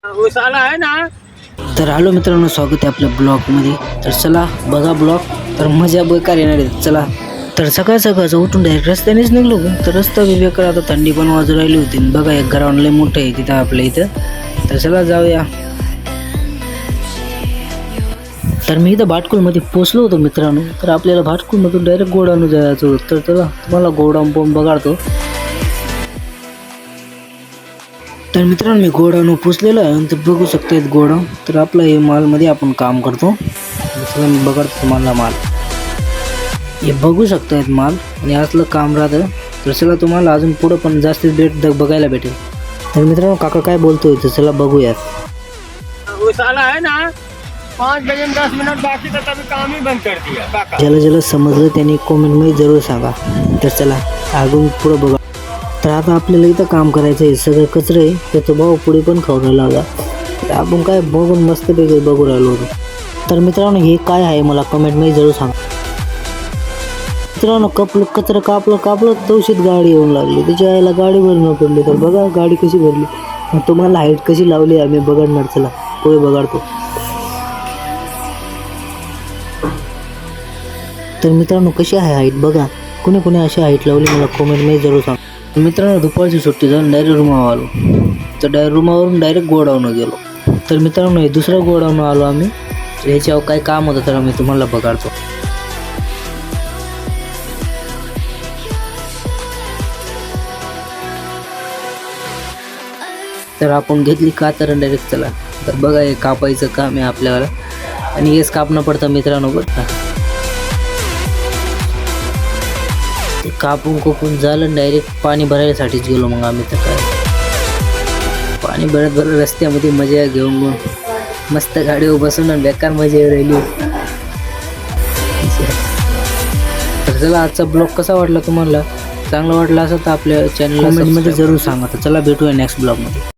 उसाला आहे ना. तर हॅलो मित्रांनो, स्वागत आहे आपल्या ब्लॉगमध्ये. तर चला बघा ब्लॉग, तर मजा बेकार येणार आहे. चला, तर सकाळ सकाळचं उठून डायरेक्ट रस्त्यानेच निघलो. तर रस्ता बी बेकार, आता थंडी पण वाजू राहिली होती. बघा एक ग्राउंड लय मोठं आहे तिथं आपल्या इथं. तर चला जाऊया. तर मी इथं भाटकुलमध्ये पोचलो होतो मित्रांनो. तर आपल्याला भाटकुलमधून डायरेक्ट गोडाऊन जायचं होतं. तर चला तुम्हाला गोडाऊन पण बघाडतो. तर मित्रांनो मी गोडाऊन पोचलेलो आहे. तर बघू शकता गोडाऊन. तर आपलं हे मालमध्ये आपण काम करतो. मित्रांनो मी बघतो तुम्हाला माल, हे बघू शकतायत माल, आणि असलं काम राहतं. तर चला तुम्हाला अजून पुढं पण जास्त बघायला भेटेल. तर मित्रांनो काका काय बोलतोय, तर चला बघूयात. उसाला आहे ना. 5 बजे 10 मिनट बाकी था तभी काम ही बंद कर दिया काका. ज्याला समजलं त्यांनी कमेंटमध्ये जरूर सांगा. तर चला अजून पुढं बघा. तर आता आपल्याला इथं काम करायचं आहे. सगळं कचरं आहे. त्याचा भाऊ पुढे पण खाऊ राहिला होता. तर आपण काय बघून मस्तपैकी बघू राहिलो होतो. तर मित्रांनो हे काय आहे मला कमेंटमध्ये जरूर सांगा. मित्रांनो कचरं कापलं तवशीत गाडी येऊन लागली. त्याच्या यायला गाडी भरणं पडली. तर बघा गाडी कशी भरली. मग तुम्हाला हाईट कशी लावली आम्ही बघणार. चला पुढे बघाडतो. तर मित्रांनो कशी आहे हाईट बघा. कुणी अशी हाईट लावली मला कमेंटमध्ये जरूर सांगा. मित्रांनो दुपारची सुट्टी जाऊन डायरेक्ट रूमावर आलो. तर रूमावरून डायरेक्ट गोडाऊन गेलो. तर मित्रांनो हे दुसरं गोडाऊन आलो आम्ही. तर ह्याच्यावर काय काम होतं तर मी तुम्हाला बघाडतो. तर आपण घेतली कातर डायरेक्ट. चला तर बघा हे कापायचं काम आहे आपल्याला, आणि हेच कापणं पडतं मित्रांनो बरं का. कापून झालं डायरेक्ट पाणी भरायसाठीच गेलो. मग आम्ही तर काय पाणी भरत रस्त्यामध्ये मजा घेऊन मस्त गाडीवर बसून बेकार मजा राहिली. तर चला आजचा ब्लॉग कसा वाटला तुम्हाला, चांगला वाटला असं तर आपल्या चॅनलला कमेंटमध्ये जरूर सांगा. तर चला भेटूया नेक्स्ट ब्लॉगमध्ये.